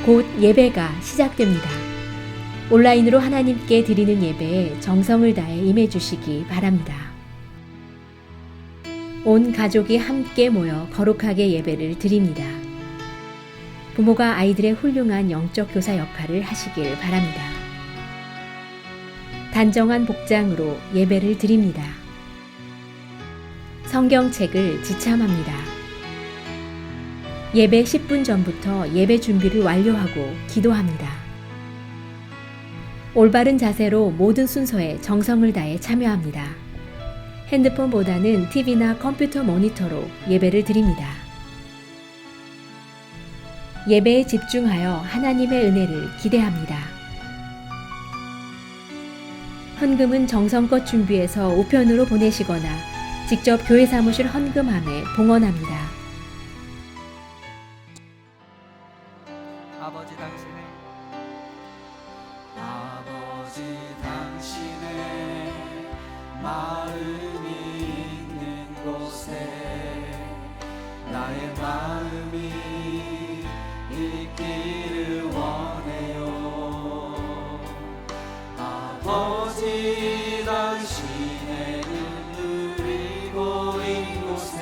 곧 예배가 시작됩니다. 온라인으로 하나님께 드리는 예배에 정성을 다해 임해 주시기 바랍니다. 온 가족이 함께 모여 거룩하게 예배를 드립니다. 부모가 아이들의 훌륭한 영적 교사 역할을 하시길 바랍니다. 단정한 복장으로 예배를 드립니다. 성경책을 지참합니다. 예배 10분 전부터 예배 준비를 완료하고 기도합니다. 올바른 자세로 모든 순서에 정성을 다해 참여합니다. 핸드폰보다는 TV나 컴퓨터 모니터로 예배를 드립니다. 예배에 집중하여 하나님의 은혜를 기대합니다. 헌금은 정성껏 준비해서 우편으로 보내시거나 직접 교회 사무실 헌금함에 봉헌합니다. 당신의 마음이 있는 곳에 나의 마음이 있기를 원해요. 아버지 당신의 눈물이 고인 곳에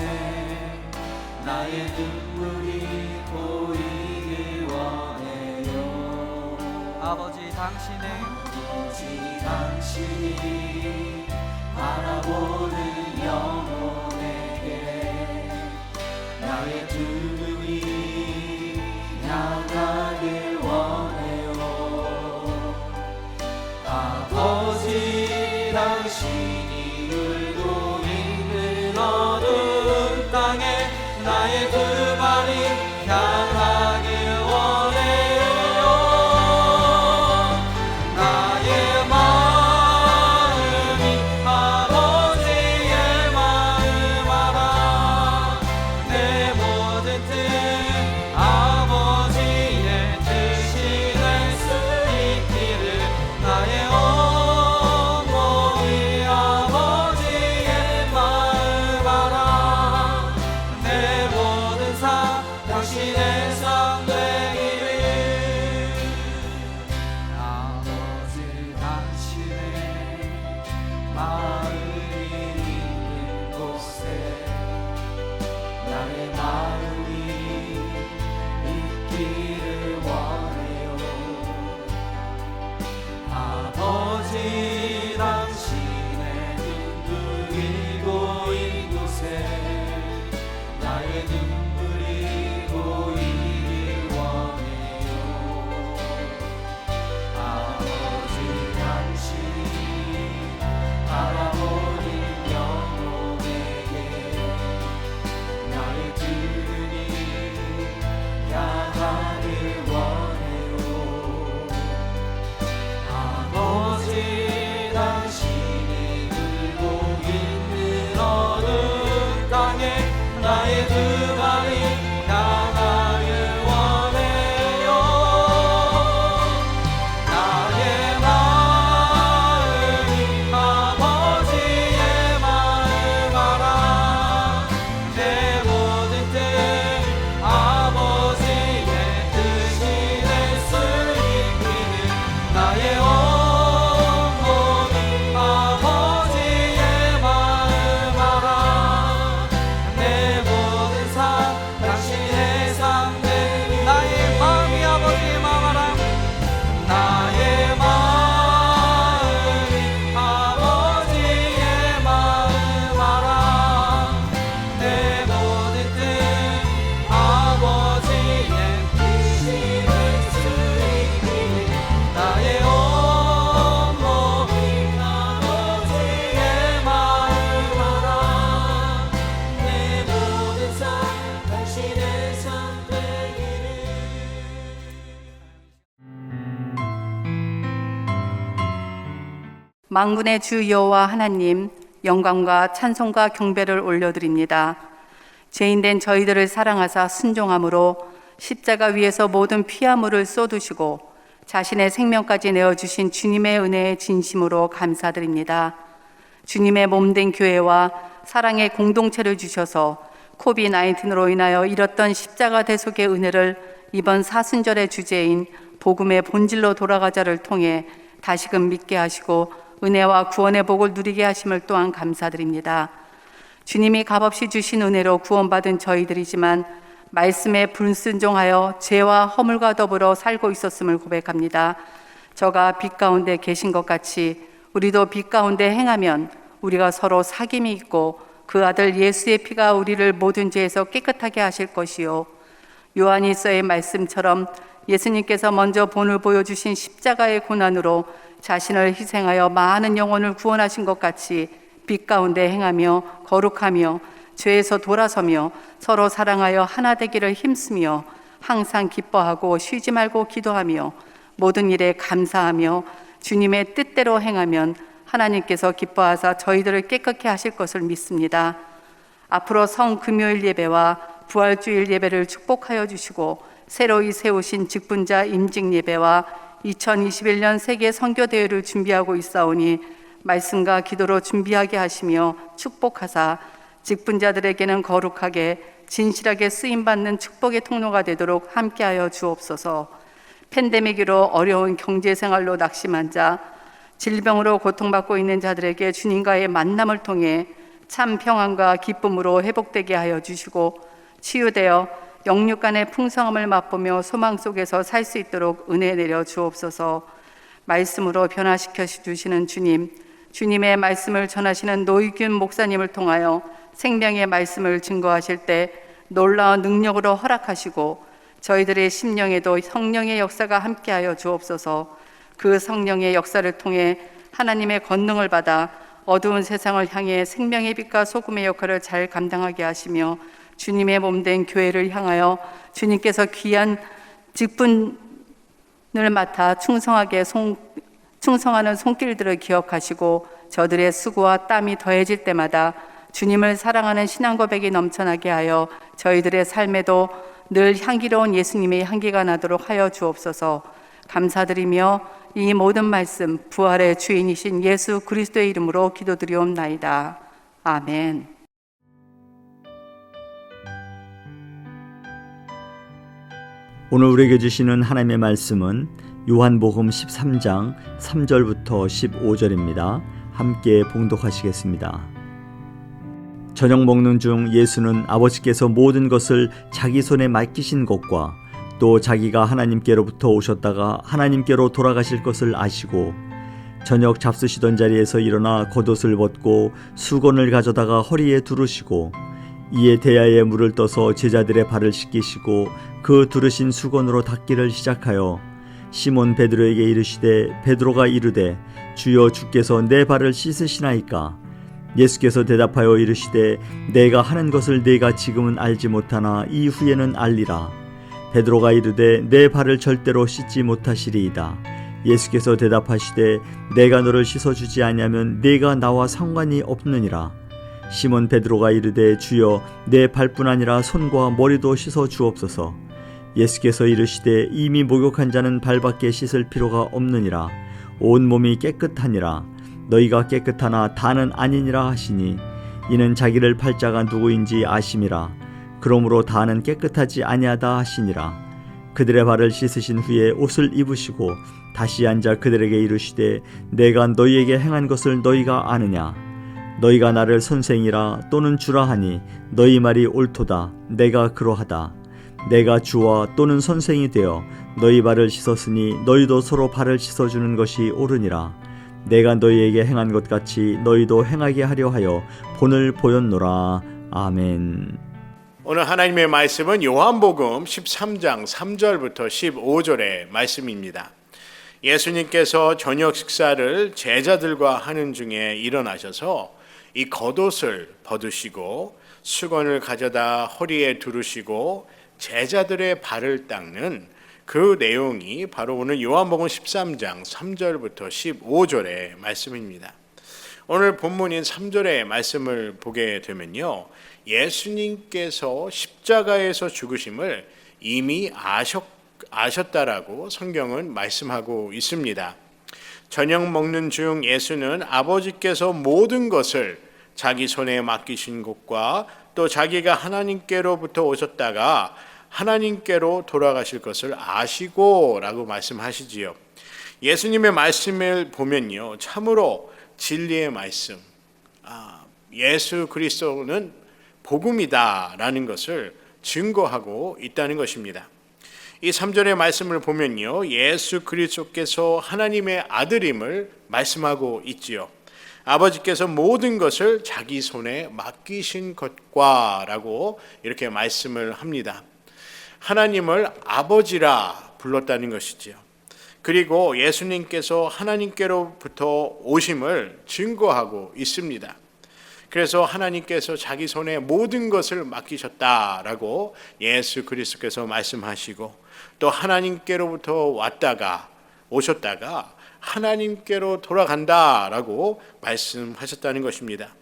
나의 눈물이 고이길 원해요. 아버지 당신이 바라보는 영혼에게 나의 두 눈이 향하길 원해요. 아버지 당신이 울고 있는 어두운 땅에 나의 두 발이 향하길 원해요. 만군의 주 여호와 하나님, 영광과 찬송과 경배를 올려드립니다. 죄인된 저희들을 사랑하사 순종함으로 십자가 위에서 모든 피아물을 쏟으시고 자신의 생명까지 내어주신 주님의 은혜에 진심으로 감사드립니다. 주님의 몸된 교회와 사랑의 공동체를 주셔서 코비드-19로 인하여 잃었던 십자가 대속의 은혜를 이번 사순절의 주제인 복음의 본질로 돌아가자를 통해 다시금 믿게 하시고 은혜와 구원의 복을 누리게 하심을 또한 감사드립니다. 주님이 값없이 주신 은혜로 구원받은 저희들이지만 말씀에 불순종하여 죄와 허물과 더불어 살고 있었음을 고백합니다. 저가 빛 가운데 계신 것 같이 우리도 빛 가운데 행하면 우리가 서로 사귐이 있고 그 아들 예수의 피가 우리를 모든 죄에서 깨끗하게 하실 것이요, 요한일서의 말씀처럼 예수님께서 먼저 본을 보여주신 십자가의 고난으로 자신을 희생하여 많은 영혼을 구원하신 것 같이 빛 가운데 행하며 거룩하며 죄에서 돌아서며 서로 사랑하여 하나 되기를 힘쓰며 항상 기뻐하고 쉬지 말고 기도하며 모든 일에 감사하며 주님의 뜻대로 행하면 하나님께서 기뻐하사 저희들을 깨끗게 하실 것을 믿습니다. 앞으로 성금요일 예배와 부활주일 예배를 축복하여 주시고 새로이 세우신 직분자 임직 예배와 2021년 세계 선교대회를 준비하고 있사오니 말씀과 기도로 준비하게 하시며 축복하사 직분자들에게는 거룩하게 진실하게 쓰임받는 축복의 통로가 되도록 함께하여 주옵소서. 팬데믹으로 어려운 경제생활로 낙심한 자, 질병으로 고통받고 있는 자들에게 주님과의 만남을 통해 참 평안과 기쁨으로 회복되게 하여 주시고 치유되어 영육 간의 풍성함을 맛보며 소망 속에서 살 수 있도록 은혜 내려 주옵소서. 말씀으로 변화시켜 주시는 주님, 주님의 말씀을 전하시는 노희균 목사님을 통하여 생명의 말씀을 증거하실 때 놀라운 능력으로 허락하시고 저희들의 심령에도 성령의 역사가 함께하여 주옵소서. 그 성령의 역사를 통해 하나님의 권능을 받아 어두운 세상을 향해 생명의 빛과 소금의 역할을 잘 감당하게 하시며 주님의 몸된 교회를 향하여 주님께서 귀한 직분을 맡아 충성하는 손길들을 기억하시고 저들의 수고와 땀이 더해질 때마다 주님을 사랑하는 신앙 고백이 넘쳐나게 하여 저희들의 삶에도 늘 향기로운 예수님의 향기가 나도록 하여 주옵소서. 감사드리며 이 모든 말씀 부활의 주인이신 예수 그리스도의 이름으로 기도드리옵나이다. 아멘. 오늘 우리에게 주시는 하나님의 말씀은 요한복음 13장 3절부터 15절입니다. 함께 봉독하시겠습니다. 저녁 먹는 중 예수는 아버지께서 모든 것을 자기 손에 맡기신 것과 또 자기가 하나님께로부터 오셨다가 하나님께로 돌아가실 것을 아시고 저녁 잡수시던 자리에서 일어나 겉옷을 벗고 수건을 가져다가 허리에 두르시고 이에 대야에 물을 떠서 제자들의 발을 씻기시고 그 두르신 수건으로 닦기를 시작하여 시몬 베드로에게 이르시되 베드로가 이르되 주여 주께서 내 발을 씻으시나이까? 예수께서 대답하여 이르시되 내가 하는 것을 네가 지금은 알지 못하나 이후에는 알리라. 베드로가 이르되 내 발을 절대로 씻지 못하시리이다. 예수께서 대답하시되 내가 너를 씻어주지 아니하면 네가 나와 상관이 없느니라. 시몬 베드로가 이르되 주여 내 발뿐 아니라 손과 머리도 씻어 주옵소서. 예수께서 이르시되 이미 목욕한 자는 발밖에 씻을 필요가 없느니라. 온 몸이 깨끗하니라. 너희가 깨끗하나 다는 아니니라 하시니 이는 자기를 팔 자가 누구인지 아심이라. 그러므로 다는 깨끗하지 아니하다 하시니라. 그들의 발을 씻으신 후에 옷을 입으시고 다시 앉아 그들에게 이르시되 내가 너희에게 행한 것을 너희가 아느냐? 너희가 나를 선생이라 또는 주라 하니 너희 말이 옳도다. 내가 그러하다. 내가 주와 또는 선생이 되어 너희 발을 씻었으니 너희도 서로 발을 씻어주는 것이 옳으니라. 내가 너희에게 행한 것 같이 너희도 행하게 하려 하여 본을 보였노라. 아멘. 오늘 하나님의 말씀은 요한복음 13장 3절부터 15절의 말씀입니다. 예수님께서 저녁 식사를 제자들과 하는 중에 일어나셔서 이 겉옷을 벗으시고 수건을 가져다 허리에 두르시고 제자들의 발을 닦는 그 내용이 바로 오늘 요한복음 13장 3절부터 15절의 말씀입니다. 오늘 본문인 3절의 말씀을 보게 되면요, 예수님께서 십자가에서 죽으심을 이미 아셨다라고 성경은 말씀하고 있습니다. 저녁 먹는 중 예수는 아버지께서 모든 것을 자기 손에 맡기신 것과 또 자기가 하나님께로부터 오셨다가 하나님께로 돌아가실 것을 아시고 라고 말씀하시지요. 예수님의 말씀을 보면요, 참으로 진리의 말씀, 예수 그리스도는 복음이다라는 것을 증거하고 있다는 것입니다. 이 3절의 말씀을 보면요, 예수 그리스도께서 하나님의 아들임을 말씀하고 있지요. 아버지께서 모든 것을 자기 손에 맡기신 것과 라고 이렇게 말씀을 합니다. 하나님을 아버지라 불렀다는 것이지요. 그리고 예수님께서 하나님께로부터 오심을 증거하고 있습니다. 그래서 하나님께서 자기 손에 모든 것을 맡기셨다라고 예수 그리스도께서 말씀하시고, 또 하나님께로부터 왔다가 오셨다가 하나님께로 돌아간다라고 말씀하셨다는 것입니다.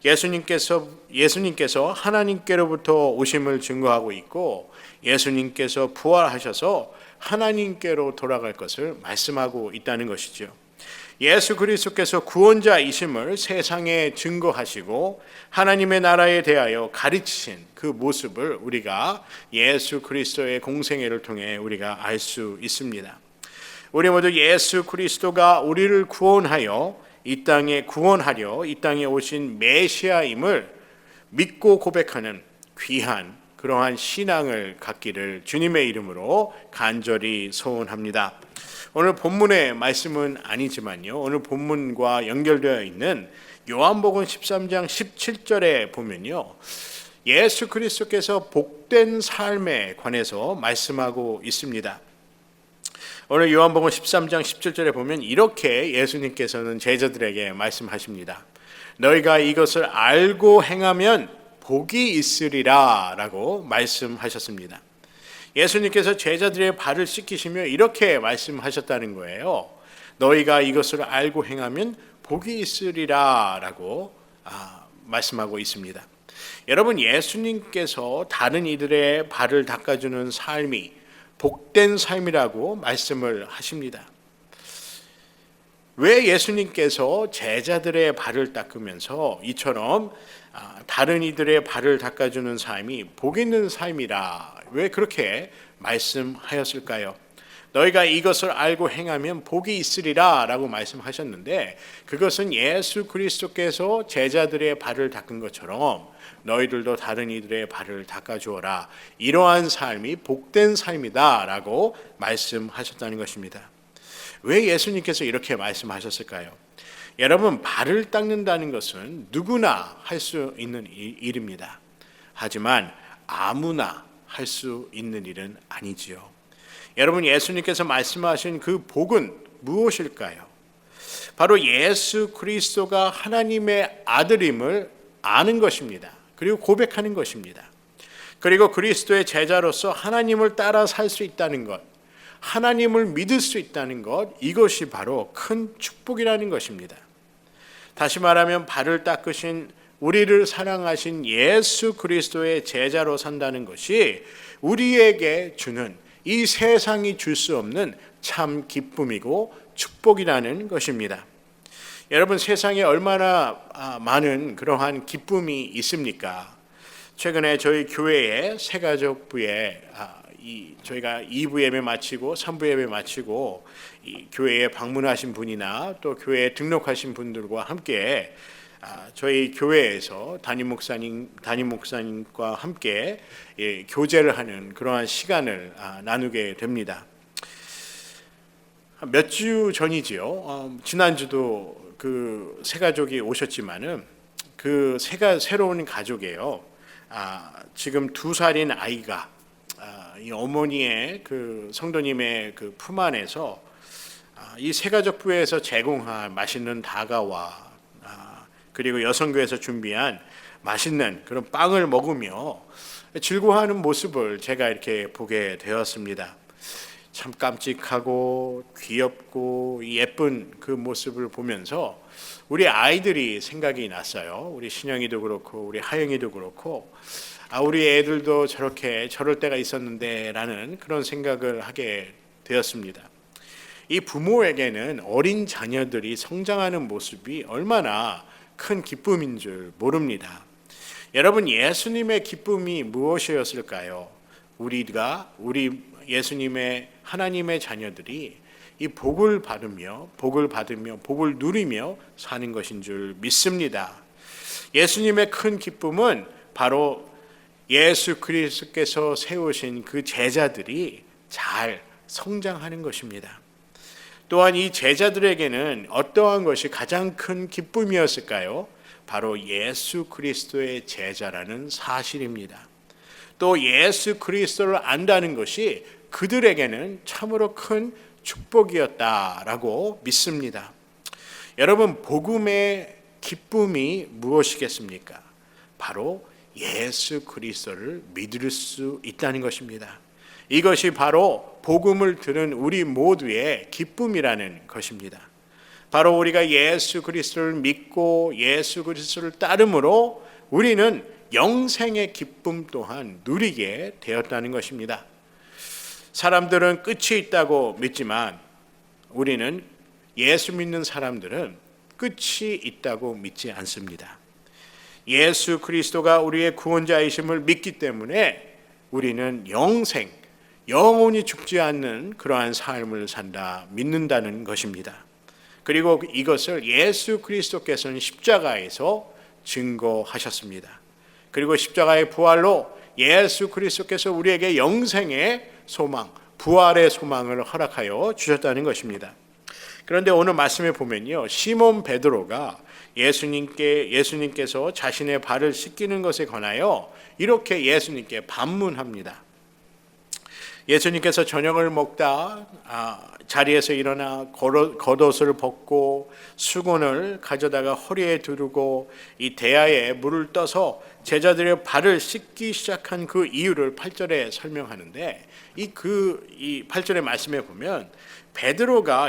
예수님께서 하나님께로부터 오심을 증거하고 있고, 예수님께서 부활하셔서 하나님께로 돌아갈 것을 말씀하고 있다는 것이죠. 예수 그리스도께서 구원자이심을 세상에 증거하시고 하나님의 나라에 대하여 가르치신 그 모습을 우리가 예수 그리스도의 공생애를 통해 우리가 알 수 있습니다. 우리 모두 예수 그리스도가 우리를 구원하여 이 땅에 오신 메시아임을 믿고 고백하는 귀한 그러한 신앙을 갖기를 주님의 이름으로 간절히 소원합니다. 오늘 본문의 말씀은 아니지만요, 오늘 본문과 연결되어 있는 요한복음 13장 17절에 보면요, 예수 그리스도께서 복된 삶에 관해서 말씀하고 있습니다. 오늘 요한복음 13장 17절에 보면 이렇게 예수님께서는 제자들에게 말씀하십니다. 너희가 이것을 알고 행하면 복이 있으리라 라고 말씀하셨습니다. 예수님께서 제자들의 발을 씻기시며 이렇게 말씀하셨다는 거예요. 너희가 이것을 알고 행하면 복이 있으리라 라고 말씀하고 있습니다. 여러분, 예수님께서 다른 이들의 발을 닦아주는 삶이 복된 삶이라고 말씀을 하십니다. 왜 예수님께서 제자들의 발을 닦으면서 이처럼 다른 이들의 발을 닦아주는 삶이 복 있는 삶이라 왜 그렇게 말씀하였을까요? 너희가 이것을 알고 행하면 복이 있으리라 라고 말씀하셨는데, 그것은 예수 그리스도께서 제자들의 발을 닦은 것처럼 너희들도 다른 이들의 발을 닦아주어라, 이러한 삶이 복된 삶이다 라고 말씀하셨다는 것입니다. 왜 예수님께서 이렇게 말씀하셨을까요? 여러분, 발을 닦는다는 것은 누구나 할 수 있는 일입니다. 하지만 아무나 할 수 있는 일은 아니지요. 여러분, 예수님께서 말씀하신 그 복은 무엇일까요? 바로 예수 그리스도가 하나님의 아들임을 아는 것입니다. 그리고 고백하는 것입니다. 그리고 그리스도의 제자로서 하나님을 따라 살 수 있다는 것, 하나님을 믿을 수 있다는 것, 이것이 바로 큰 축복이라는 것입니다. 다시 말하면 발을 닦으신 우리를 사랑하신 예수 그리스도의 제자로 산다는 것이 우리에게 주는 이 세상이 줄 수 없는 참 기쁨이고 축복이라는 것입니다. 여러분, 세상에 얼마나 많은 그러한 기쁨이 있습니까? 최근에 저희 교회에 새가족부에 저희가 2부 예배 마치고 3부 예배 마치고 이 교회에 방문하신 분이나 또 교회에 등록하신 분들과 함께 저희 교회에서 담임 목사님과 함께 교제를 하는 그러한 시간을 나누게 됩니다. 몇 주 전이지요. 지난주도 그 새 가족이 오셨지만은 그 새로운 가족이에요. 지금 2살인 아이가 이 어머니의 그 성도님의 그 품 안에서 이 새가족부에서 제공한 맛있는 다가와 그리고 여성교회에서 준비한 맛있는 그런 빵을 먹으며 즐거워하는 모습을 제가 이렇게 보게 되었습니다. 참 깜찍하고 귀엽고 예쁜 그 모습을 보면서 우리 아이들이 생각이 났어요. 우리 신영이도 그렇고 우리 하영이도 그렇고 우리 애들도 저럴 때가 있었는데 라는 그런 생각을 하게 되었습니다. 이 부모에게는 어린 자녀들이 성장하는 모습이 얼마나 큰 기쁨인 줄 모릅니다. 여러분, 예수님의 기쁨이 무엇이었을까요? 우리 예수님의 하나님의 자녀들이 이 복을 받으며 복을 누리며 사는 것인 줄 믿습니다. 예수님의 큰 기쁨은 바로 예수 그리스도께서 세우신 그 제자들이 잘 성장하는 것입니다. 또한 이 제자들에게는 어떠한 것이 가장 큰 기쁨이었을까요? 바로 예수 그리스도의 제자라는 사실입니다. 또 예수 그리스도를 안다는 것이 그들에게는 참으로 큰 축복이었다라고 믿습니다. 여러분, 복음의 기쁨이 무엇이겠습니까? 바로 예수 그리스도를 믿을 수 있다는 것입니다. 이것이 바로 복음을 들은 우리 모두의 기쁨이라는 것입니다. 바로 우리가 예수 그리스도를 믿고 예수 그리스도를 따름으로 우리는 영생의 기쁨 또한 누리게 되었다는 것입니다. 사람들은 끝이 있다고 믿지만 우리는 예수 믿는 사람들은 끝이 있다고 믿지 않습니다. 예수 그리스도가 우리의 구원자이심을 믿기 때문에 우리는 영원히 죽지 않는 그러한 삶을 산다 믿는다는 것입니다. 그리고 이것을 예수 그리스도께서는 십자가에서 증거하셨습니다. 그리고 십자가의 부활로 예수 그리스도께서 우리에게 영생의 소망, 부활의 소망을 허락하여 주셨다는 것입니다. 그런데 오늘 말씀에 보면요, 시몬 베드로가 예수님께서 자신의 발을 씻기는 것에 관하여 이렇게 예수님께 반문합니다. 예수님께서 저녁을 먹다 자리에서 일어나 겉옷을 벗고 수건을 가져다가 허리에 두르고 이 대야에 물을 떠서 제자들의 발을 씻기 시작한 그 이유를 8절에 설명하는데 이 8절의 말씀에 보면 베드로가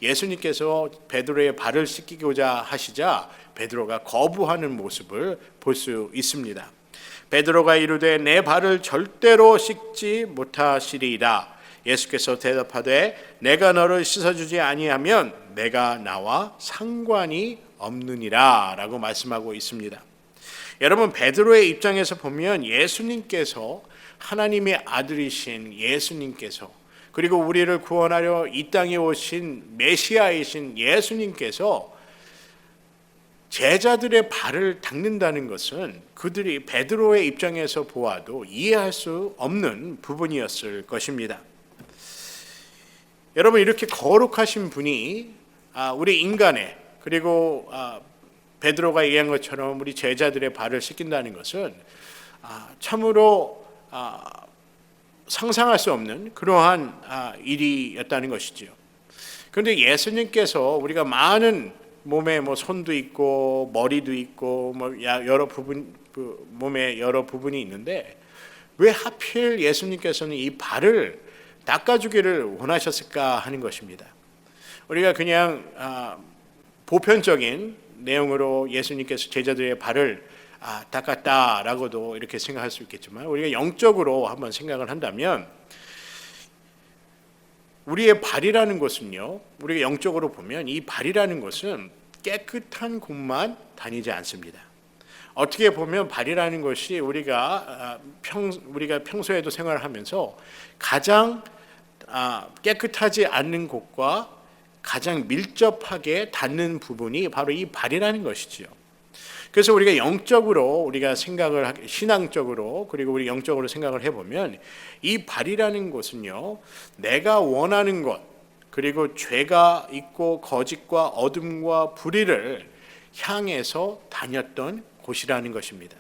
예수님께서 베드로의 발을 씻기고자 하시자 베드로가 거부하는 모습을 볼 수 있습니다. 베드로가 이르되 내 발을 절대로 씻지 못하시리이다. 예수께서 대답하되 내가 너를 씻어주지 아니하면 내가 나와 상관이 없느니라 라고 말씀하고 있습니다. 여러분, 베드로의 입장에서 보면 예수님께서 하나님의 아들이신 예수님께서 그리고 우리를 구원하려 이 땅에 오신 메시아이신 예수님께서 제자들의 발을 닦는다는 것은 그들이 베드로의 입장에서 보아도 이해할 수 없는 부분이었을 것입니다. 여러분, 이렇게 거룩하신 분이 우리 인간의 그리고 베드로가 얘기한 것처럼 우리 제자들의 발을 씻긴다는 것은 참으로 상상할 수 없는 그러한 일이었다는 것이죠. 그런데 예수님께서 우리가 많은 몸에 손도 있고 머리도 있고 여러 부분 몸에 여러 부분이 있는데 왜 하필 예수님께서는 이 발을 닦아주기를 원하셨을까 하는 것입니다. 우리가 그냥 보편적인 내용으로 예수님께서 제자들의 발을 닦았다라고도 이렇게 생각할 수 있겠지만 우리가 영적으로 한번 생각을 한다면 우리의 발이라는 것은요, 우리가 영적으로 보면 이 발이라는 것은 깨끗한 곳만 다니지 않습니다. 어떻게 보면 발이라는 것이 우리가 평소에도 생활하면서 가장 깨끗하지 않는 곳과 가장 밀접하게 닿는 부분이 바로 이 발이라는 것이지요. 그래서 우리가 영적으로 우리가 신앙적으로 그리고 우리 영적으로 생각을 해보면 이 발이라는 것은요, 내가 원하는 것 그리고 죄가 있고 거짓과 어둠과 불의를 향해서 다녔던 곳이라는 것입니다.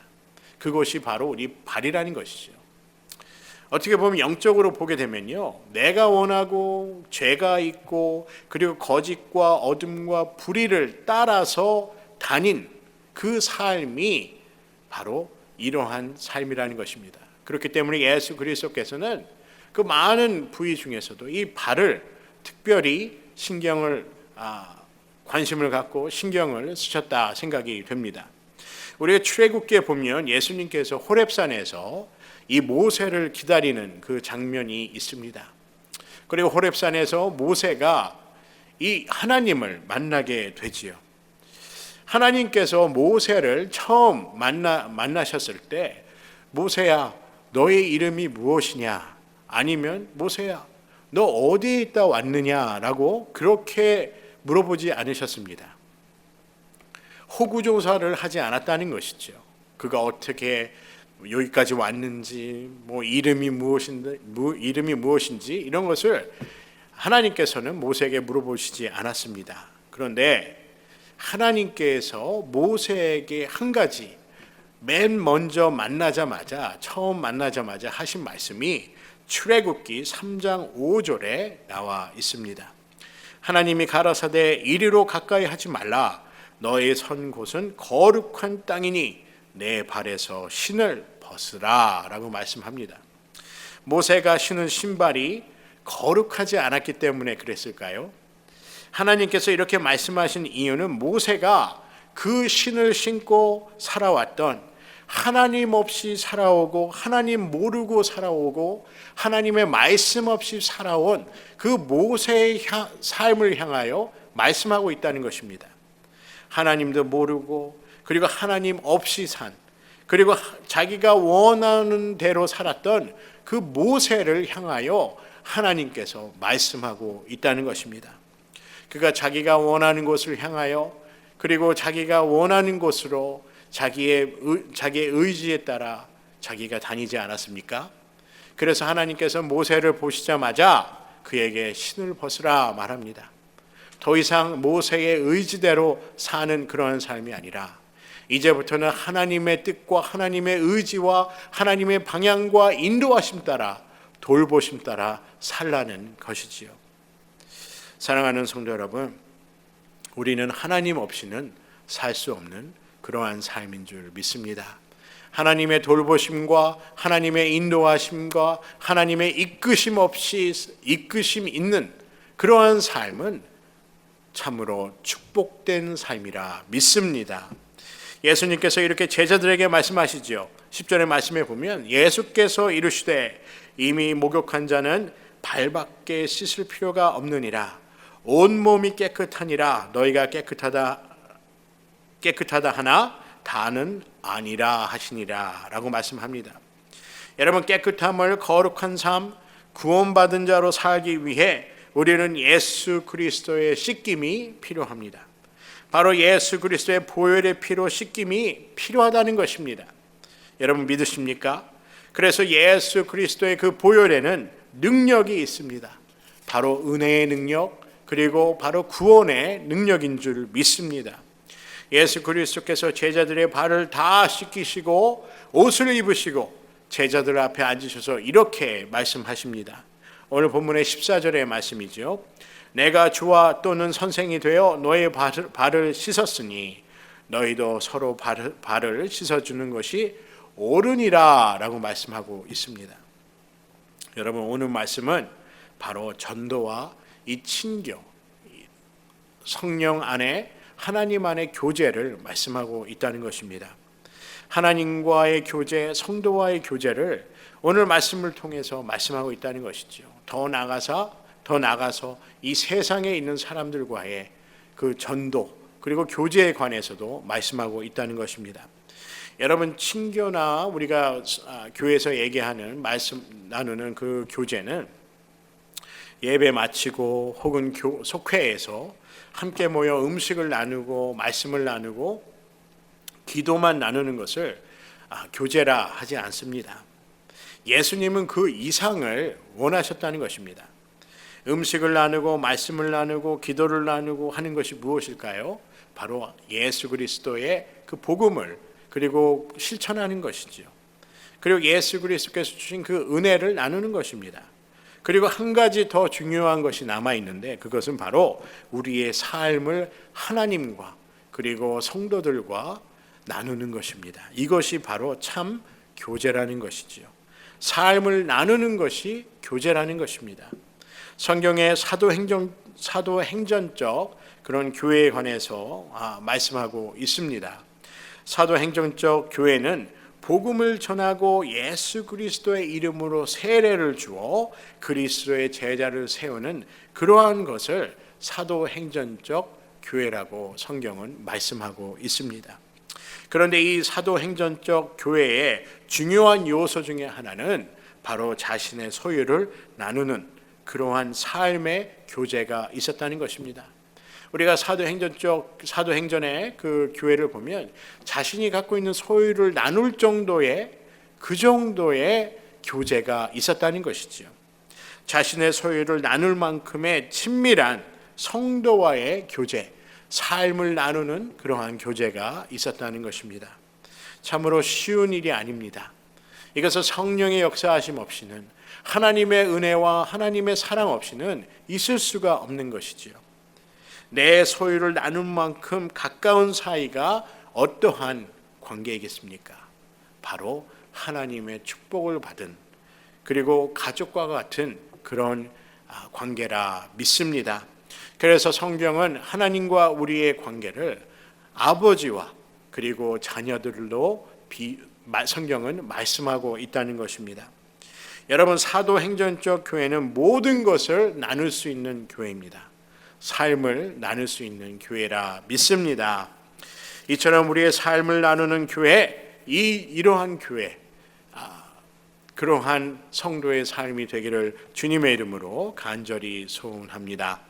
그것이 바로 우리 발이라는 것이죠. 어떻게 보면 영적으로 보게 되면요, 내가 원하고 죄가 있고 그리고 거짓과 어둠과 불의를 따라서 다닌 그 삶이 바로 이러한 삶이라는 것입니다. 그렇기 때문에 예수 그리스도께서는 그 많은 부위 중에서도 이 발을 특별히 관심을 갖고 신경을 쓰셨다 생각이 됩니다. 우리가 출애굽기에 보면 예수님께서 호렙산에서 이 모세를 기다리는 그 장면이 있습니다. 그리고 호렙산에서 모세가 이 하나님을 만나게 되지요. 하나님께서 모세를 처음 만나셨을 때 모세야 너의 이름이 무엇이냐? 아니면 모세야, 너 어디에 있다 왔느냐라고 그렇게 물어보지 않으셨습니다. 호구조사를 하지 않았다는 것이죠. 그가 어떻게 여기까지 왔는지, 이름이 무엇인지 이런 것을 하나님께서는 모세에게 물어보시지 않았습니다. 그런데 하나님께서 모세에게 한 가지 맨 먼저 처음 만나자마자 하신 말씀이 출애굽기 3장 5절에 나와 있습니다. 하나님이 가라사대 이리로 가까이 하지 말라. 너의 선 곳은 거룩한 땅이니 내 발에서 신을 벗으라 라고 말씀합니다. 모세가 신은 신발이 거룩하지 않았기 때문에 그랬을까요? 하나님께서 이렇게 말씀하신 이유는 모세가 그 신을 신고 살아왔던, 하나님 없이 살아오고 하나님 모르고 살아오고 하나님의 말씀 없이 살아온 그 모세의 삶을 향하여 말씀하고 있다는 것입니다. 하나님도 모르고, 그리고 하나님 없이 그리고 자기가 원하는 대로 살았던 그 모세를 향하여 하나님께서 말씀하고 있다는 것입니다. 그가 자기가 원하는 곳을 향하여, 그리고 자기가 원하는 곳으로 자기의 의지에 따라 자기가 다니지 않았습니까? 그래서 하나님께서 모세를 보시자마자 그에게 신을 벗으라 말합니다. 더 이상 모세의 의지대로 사는 그런 삶이 아니라 이제부터는 하나님의 뜻과 하나님의 의지와 하나님의 방향과 인도하심 따라, 돌보심 따라 살라는 것이지요. 사랑하는 성도 여러분, 우리는 하나님 없이는 살 수 없는 그러한 삶인 줄 믿습니다. 하나님의 돌보심과 하나님의 인도하심과 하나님의 이끄심 있는 그러한 삶은 참으로 축복된 삶이라 믿습니다. 예수님께서 이렇게 제자들에게 말씀하시죠. 10절의 말씀에 보면 예수께서 이르시되 이미 목욕한 자는 발밖에 씻을 필요가 없느니라. 온몸이 깨끗하니라. 너희가 깨끗하다 하나 다는 아니라 하시니라 라고 말씀합니다. 여러분, 깨끗함을, 거룩한 삶, 구원받은 자로 살기 위해 우리는 예수 그리스도의 씻김이 필요합니다. 바로 예수 그리스도의 보혈의 피로 씻김이 필요하다는 것입니다. 여러분 믿으십니까? 그래서 예수 그리스도의 그 보혈에는 능력이 있습니다. 바로 은혜의 능력, 그리고 바로 구원의 능력인 줄 믿습니다. 예수 그리스도께서 제자들의 발을 다 씻기시고 옷을 입으시고 제자들 앞에 앉으셔서 이렇게 말씀하십니다. 오늘 본문의 14절의 말씀이죠. 내가 주와 또는 선생이 되어 너의 발을 씻었으니 너희도 서로 발을 씻어주는 것이 옳으니라 라고 말씀하고 있습니다. 여러분, 오늘 말씀은 바로 전도와 이 친교, 성령 안에 하나님 안의 교제를 말씀하고 있다는 것입니다. 하나님과의 교제, 성도와의 교제를 오늘 말씀을 통해서 말씀하고 있다는 것이죠. 더 나아가서 이 세상에 있는 사람들과의 그 전도, 그리고 교제에 관해서도 말씀하고 있다는 것입니다. 여러분, 친교나 우리가 교회에서 얘기하는 나누는 그 교제는 예배 마치고 혹은 속회에서 함께 모여 음식을 나누고 말씀을 나누고 기도만 나누는 것을 교제라 하지 않습니다. 예수님은 그 이상을 원하셨다는 것입니다. 음식을 나누고 말씀을 나누고 기도를 나누고 하는 것이 무엇일까요? 바로 예수 그리스도의 그 복음을 그리고 실천하는 것이죠. 그리고 예수 그리스도께서 주신 그 은혜를 나누는 것입니다. 그리고 한 가지 더 중요한 것이 남아있는데 그것은 바로 우리의 삶을 하나님과 그리고 성도들과 나누는 것입니다. 이것이 바로 참 교제라는 것이죠. 삶을 나누는 것이 교제라는 것입니다. 성경의 사도행전적 그런 교회에 관해서 말씀하고 있습니다. 사도행전적 교회는 복음을 전하고 예수 그리스도의 이름으로 세례를 주어 그리스도의 제자를 세우는 그러한 것을 사도행전적 교회라고 성경은 말씀하고 있습니다. 그런데 이 사도행전적 교회의 중요한 요소 중에 하나는 바로 자신의 소유를 나누는 그러한 삶의 교제가 있었다는 것입니다. 우리가 사도행전의 그 교회를 보면 자신이 갖고 있는 소유를 나눌 정도의 그 정도의 교제가 있었다는 것이죠. 자신의 소유를 나눌 만큼의 친밀한 성도와의 교제, 삶을 나누는 그러한 교제가 있었다는 것입니다. 참으로 쉬운 일이 아닙니다. 이것은 성령의 역사하심 없이는, 하나님의 은혜와 하나님의 사랑 없이는 있을 수가 없는 것이지요. 내 소유를 나눌 만큼 가까운 사이가 어떠한 관계이겠습니까? 바로 하나님의 축복을 받은, 그리고 가족과 같은 그런 관계라 믿습니다. 그래서 성경은 하나님과 우리의 관계를 아버지와 그리고 자녀들로 성경은 말씀하고 있다는 것입니다. 여러분, 사도행전적 교회는 모든 것을 나눌 수 있는 교회입니다. 삶을 나눌 수 있는 교회라 믿습니다. 이처럼 우리의 삶을 나누는 교회, 이러한 교회, 그러한 성도의 삶이 되기를 주님의 이름으로 간절히 소원합니다.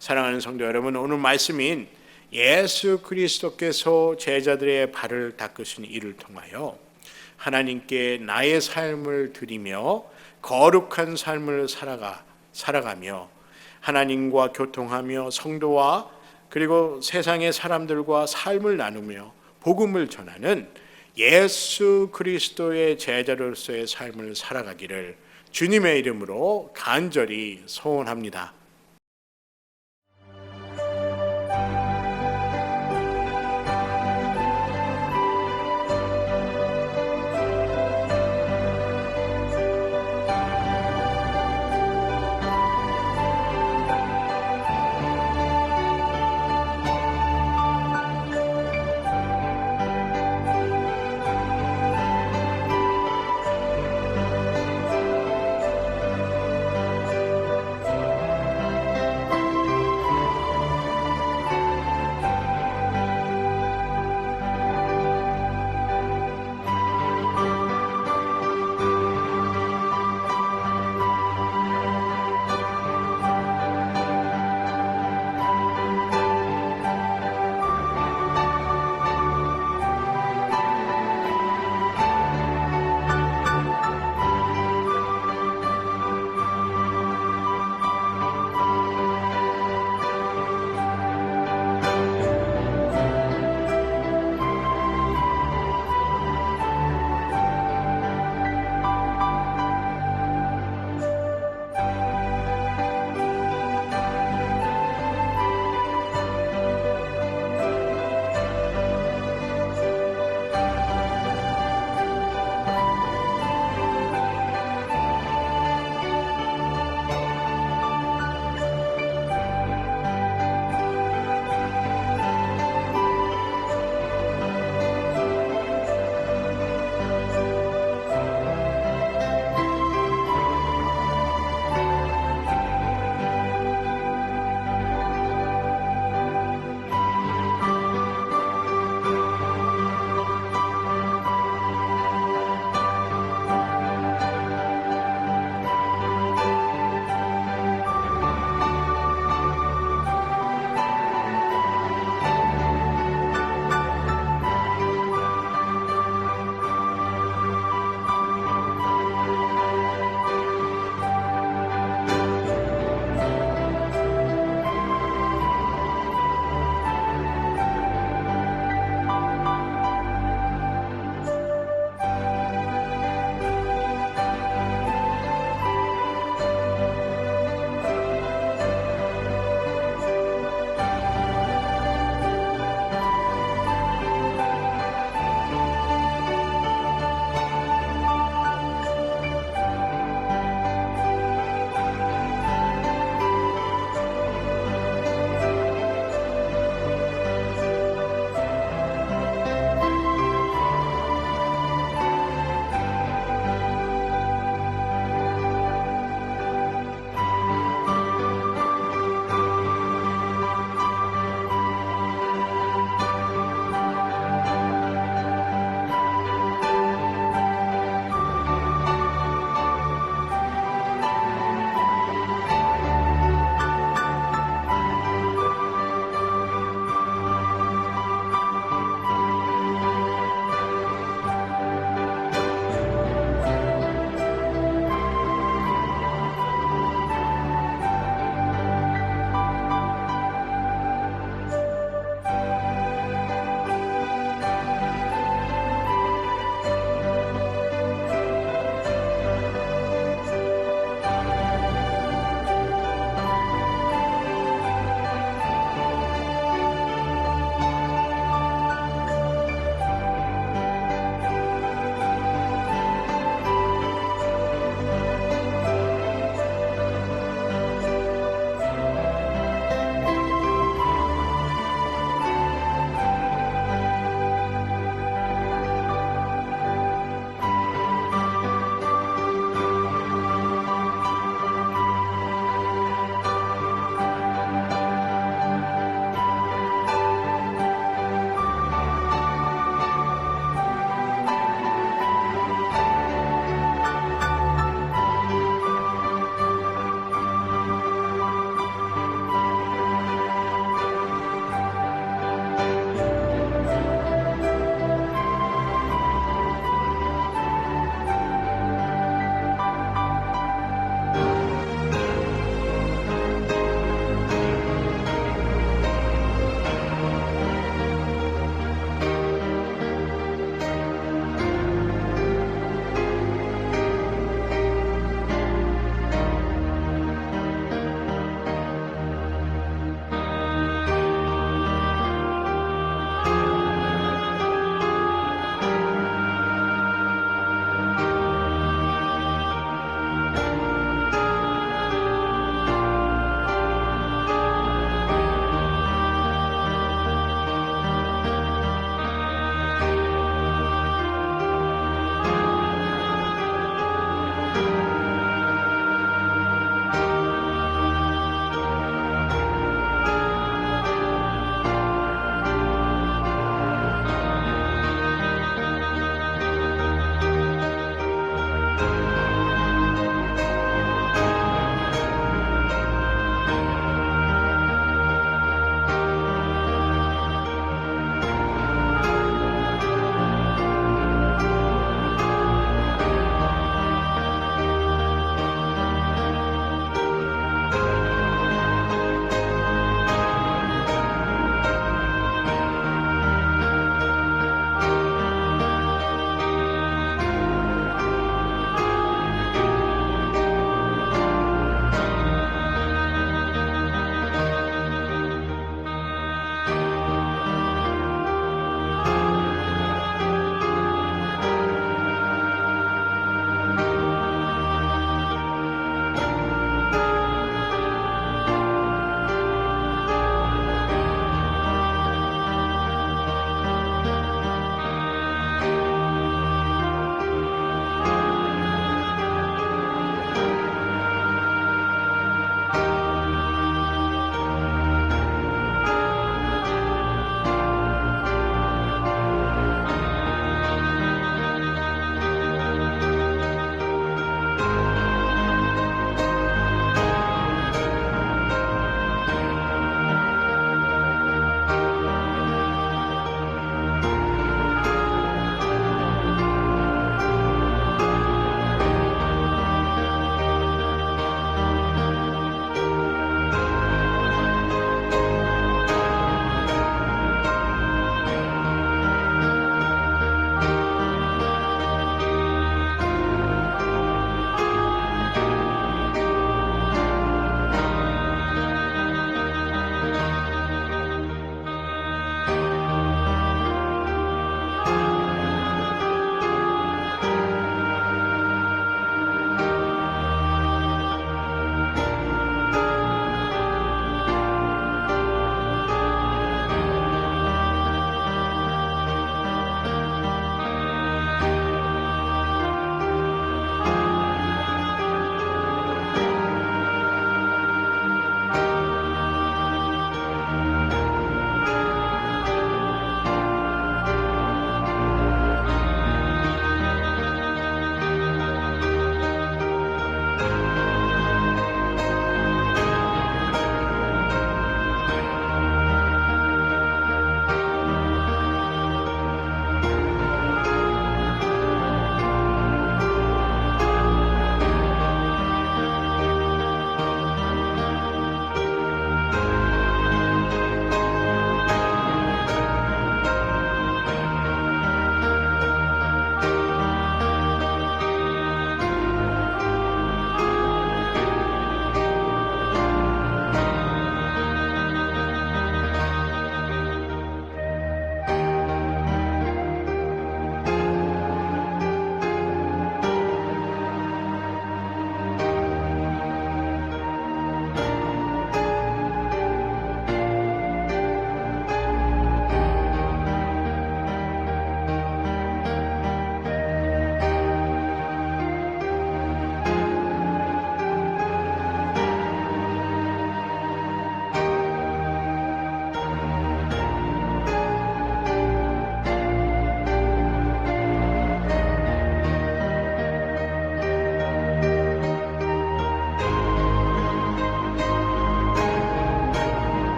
사랑하는 성도 여러분, 오늘 말씀인 예수 그리스도께서 제자들의 발을 닦으신 이를 통하여 하나님께 나의 삶을 드리며 거룩한 삶을 살아가며 하나님과 교통하며 성도와 그리고 세상의 사람들과 삶을 나누며 복음을 전하는 예수 그리스도의 제자로서의 삶을 살아가기를 주님의 이름으로 간절히 소원합니다.